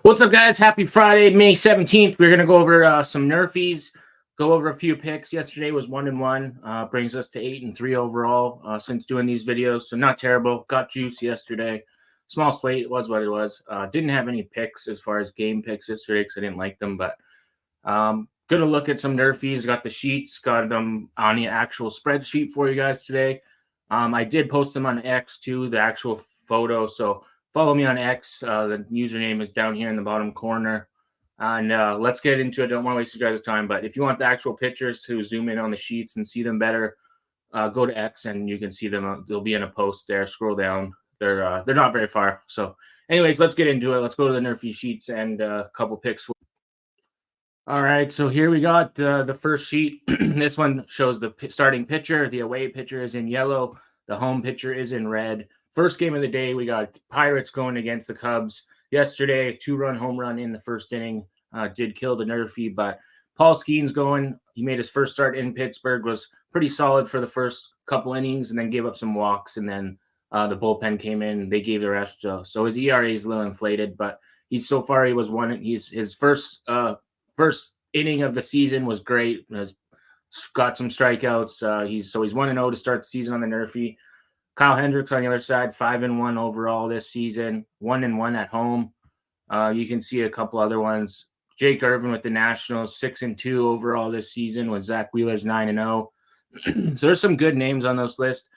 What's up, guys? Happy Friday, May 17th. We're going to go over some NRFIs, go over a few picks. Yesterday was 1-1, brings us to 8-3 overall since doing these videos. So not terrible. Got juice yesterday. Small slate, was what it was. Didn't have any picks as far as game picks yesterday because I didn't like them. But going to look at some NRFIs. Got the sheets, got them on the actual spreadsheet for you guys today. I did post them on X too, the actual photo. So follow me on X. The username is down here in the bottom corner. And let's get into it. Don't want to waste you guys' time. But if you want the actual pictures to zoom in on the sheets and see them better, go to X and you can see them. They'll be in a post there. Scroll down. They're not very far. So anyways, let's get into it. Let's go to the NRFI sheets and a couple picks. All right, so here we got the first sheet. This one shows the starting pitcher. The away pitcher is in yellow. The home pitcher is in red. First game of the day, we got Pirates going against the Cubs. Yesterday, a 2-run home run in the first inning did kill the NRFI, but Paul Skeens going. He made his first start in Pittsburgh, was pretty solid for the first couple innings, and then gave up some walks, and then the bullpen came in. They gave the rest. So his ERA is a little inflated, but he's so far he was one. He's his first inning of the season was great. Has got some strikeouts. He's 1-0 to start the season on the NRFI. Kyle Hendricks on the other side, 5-1 overall this season, 1-1 at home. You can see a couple other ones. Jake Irvin with the Nationals, 6-2 overall this season, with Zach Wheeler's 9-0. So there's some good names on this list.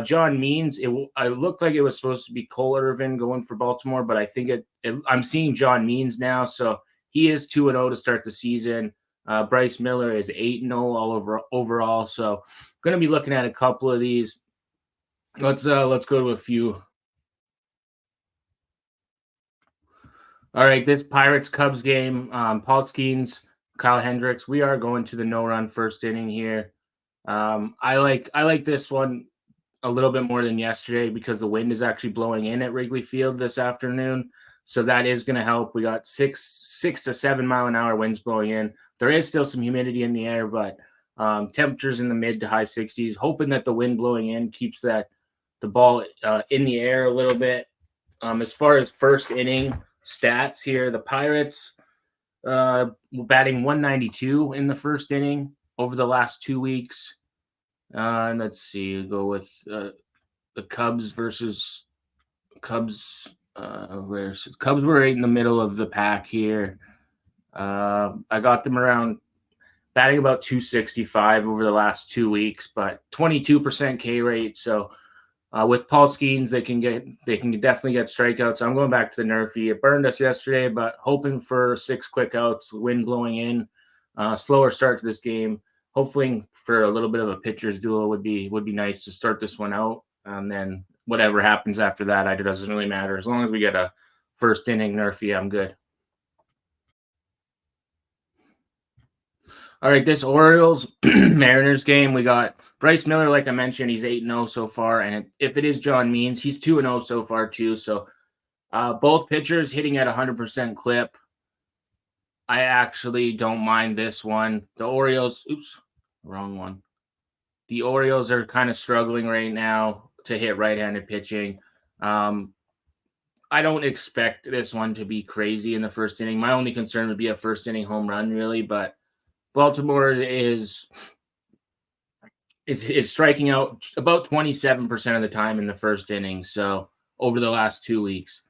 John Means, it looked like it was supposed to be Cole Irvin going for Baltimore, but I think I'm seeing John Means now, so he is 2-0 to start the season. Bryce Miller is 8-0 all over overall. So going to be looking at a couple of these. Let's go to a few. All right, this Pirates Cubs game. Paul Skeens, Kyle Hendricks. We are going to the no-run first inning here. I like this one a little bit more than yesterday because the wind is actually blowing in at Wrigley Field this afternoon. So that is going to help. We got 6 to 7 mile an hour winds blowing in. There is still some humidity in the air, but temperatures in the mid to high 60s. Hoping that the wind blowing in keeps the ball in the air a little bit. As far as first inning stats here, the Pirates batting 192 in the first inning over the last 2 weeks. Let's see, we'll go with the Cubs versus Cubs. Cubs were right in the middle of the pack here. I got them around batting about 265 over the last 2 weeks, but 22% K rate. So with Paul Skeens, they can definitely get strikeouts. I'm going back to the NRFI. It burned us yesterday, but hoping for 6 quick outs, wind blowing in, slower start to this game. Hopefully for a little bit of a pitcher's duel would be nice to start this one out, and then whatever happens after that, it doesn't really matter. As long as we get a first inning NRFI, I'm good. All right, this Orioles Mariners game, we got Bryce Miller, like I mentioned, he's 8-0 so far. And if it is John Means, he's 2-0 so far too. So both pitchers hitting at 100% clip. I actually don't mind this one. The Orioles, wrong one. The Orioles are kind of struggling right now to hit right-handed pitching. I don't expect this one to be crazy in the first inning. My only concern would be a first inning home run, really, but Baltimore is striking out about 27% of the time in the first inning. So over the last 2 weeks.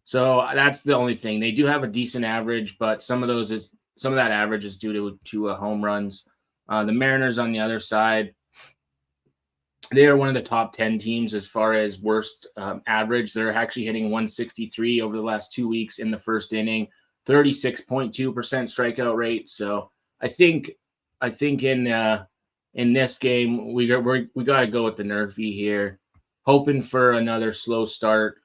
So that's the only thing. They do have a decent average, but some of that average is due to home runs. The Mariners on the other side, they are one of the top 10 teams as far as worst average. They're actually hitting 163 over the last 2 weeks in the first inning, 36.2% strikeout rate. So I think in this game we got to go with the NRFI here, hoping for another slow start.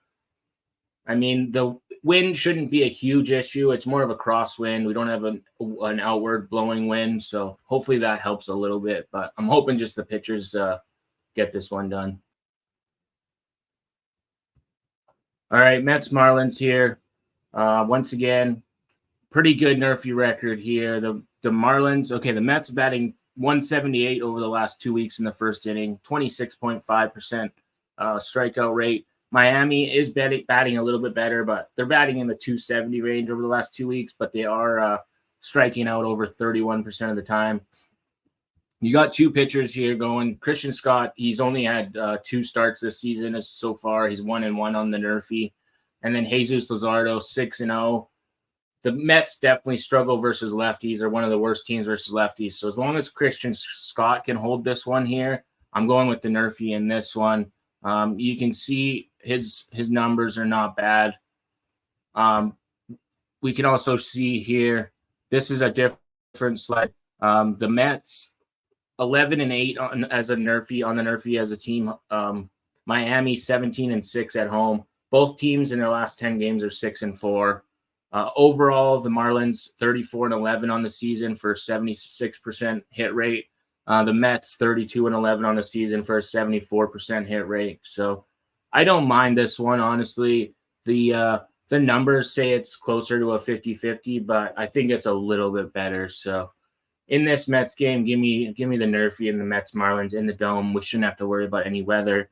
I mean, the wind shouldn't be a huge issue. It's more of a crosswind. We don't have an outward blowing wind, so hopefully that helps a little bit. But I'm hoping just the pitchers get this one done. All right, Mets Marlins here. Once again, pretty good NRFI record here. The Marlins, okay, the Mets batting 178 over the last 2 weeks in the first inning, 26.5% strikeout rate. Miami is batting a little bit better, but they're batting in the 270 range over the last 2 weeks, but they are striking out over 31% of the time. You got two pitchers here going. Christian Scott, he's only had 2 starts this season so far. He's 1-1 on the NRFI. And then Jesus Luzardo, 6-0. The Mets definitely struggle versus lefties. They're one of the worst teams versus lefties. So as long as Christian Scott can hold this one here, I'm going with the NRFI in this one. You can see his numbers are not bad. We can also see here, this is a different slide. The Mets, 11-8 as a NRFI on the NRFI as a team. Miami 17-6 at home. Both teams in their last 10 games are 6-4. Overall, the Marlins 34-11 on the season for a 76% hit rate. The Mets 32-11 on the season for a 74% hit rate. So I don't mind this one, honestly. The numbers say it's closer to a 50-50, but I think it's a little bit better. So in this Mets game, give me the NRFI and the Mets Marlins in the dome. We shouldn't have to worry about any weather.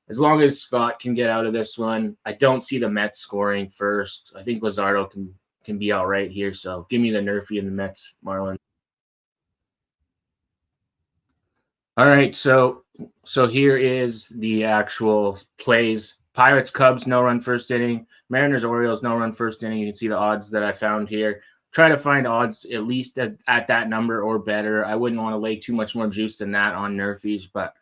As long as Scott can get out of this one, I don't see the Mets scoring first. I think Luzardo can be all right here. So give me the NRFI and the Mets Marlins. All right, so here is the actual plays. Pirates Cubs no run first inning. Mariners Orioles no run first inning. You can see the odds that I found here. Try to find odds at least at that number or better. I wouldn't want to lay too much more juice than that on NRFIs, but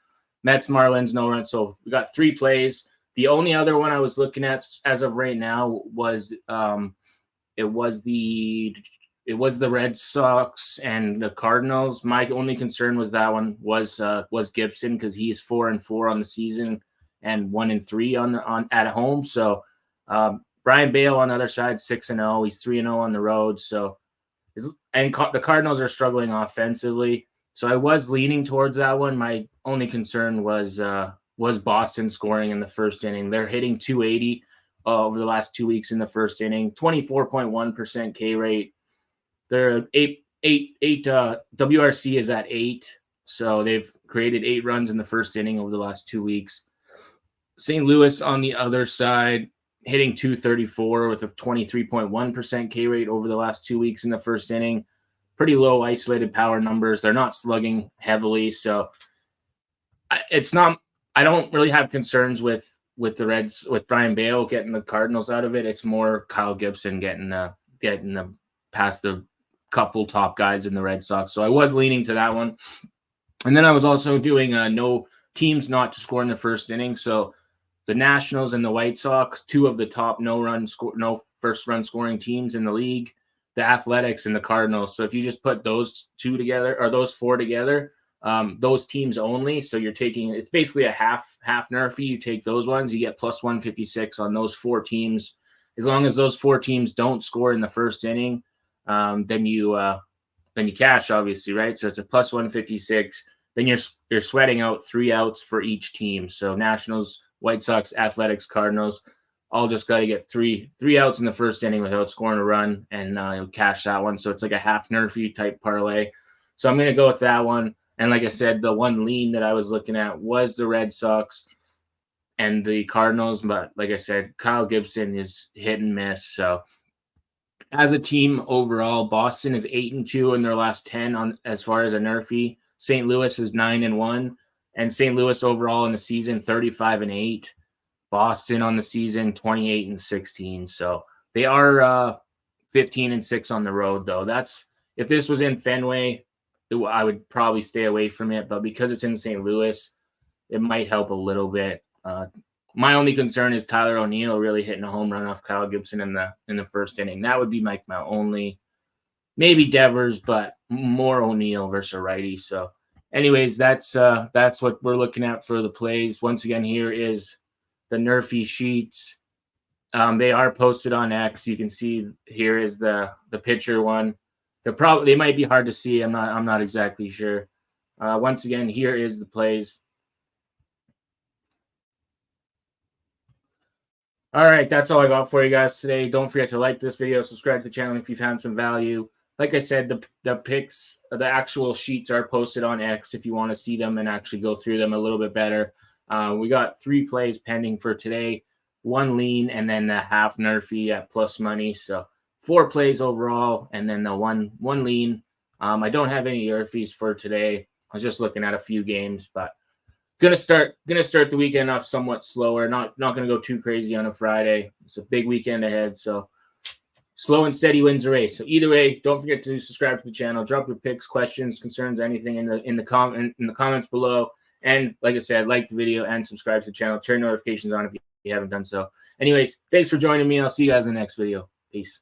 Mets Marlins no run. So we got 3 plays. The only other one I was looking at as of right now was it was the Red Sox and the Cardinals. My only concern was that one was Gibson, because he's 4-4 on the season and 1-3 on at home. So Brian Bale on the other side, 6-0. He's 3-0 on the road. So the Cardinals are struggling offensively. So I was leaning towards that one. My only concern was Boston scoring in the first inning. They're hitting 280 over the last 2 weeks in the first inning, 24.1% K rate. They're eight. WRC is at 8, so they've created 8 runs in the first inning over the last 2 weeks. St. Louis on the other side, hitting 234 with a 23.1% K rate over the last 2 weeks in the first inning. Pretty low isolated power numbers. They're not slugging heavily, so it's not. I don't really have concerns with the Reds, with Brian Bale getting the Cardinals out of it. It's more Kyle Gibson getting the past the couple top guys in the Red Sox. So I was leaning to that one. And then I was also doing no teams not to score in the first inning. So the Nationals and the White Sox, 2 of the top no first run scoring teams in the league. The Athletics and the Cardinals. So if you just put those 2 together, or those 4 together, those teams only. So you're taking, it's basically a half NRFI. You take those ones, you get plus 156 on those 4 teams. As long as those 4 teams don't score in the first inning, then you cash, obviously, right? So it's a plus 156. Then you're sweating out 3 outs for each team. So Nationals, White Sox, Athletics, Cardinals, all just got to get three outs in the first inning without scoring a run, and you'll cash that one. So it's like a half NRFI type parlay. So I'm going to go with that one. And like I said, the one lean that I was looking at was the Red Sox and the Cardinals. But like I said, Kyle Gibson is hit and miss. So as a team overall, Boston is 8-2 in their last 10 on as far as a NRFI. St. Louis is 9-1, and St. Louis overall in the season 35-8. Boston on the season 28-16. So they are 15-6 on the road, though. That's, if this was in Fenway, I would probably stay away from it. But because it's in St. Louis, it might help a little bit. My only concern is Tyler O'Neill really hitting a home run off Kyle Gibson in the first inning. That would be my only, maybe Devers, but more O'Neill versus a righty. So anyways, that's what we're looking at for the plays. Once again, here is the NRFI sheets. They are posted on X. You can see here is the pitcher one. They might be hard to see. I'm not exactly sure. Once again, here is the plays. All right, that's all I got for you guys today. Don't forget to like this video, subscribe to the channel if you found some value. Like I said, the picks, the actual sheets are posted on X if you want to see them and actually go through them a little bit better. We got 3 plays pending for today. 1 lean, and then the half NRFI at PlusMoney. So 4 plays overall, and then the one lean. I don't have any YRFIs for today. I was just looking at a few games, but gonna start the weekend off somewhat slower. Not gonna go too crazy on a Friday. It's a big weekend ahead, so slow and steady wins the race. So either way, don't forget to subscribe to the channel. Drop your picks, questions, concerns, anything in the comments below. And like I said, like the video and subscribe to the channel. Turn notifications on if you haven't done so. Anyways, thanks for joining me. I'll see you guys in the next video. Peace.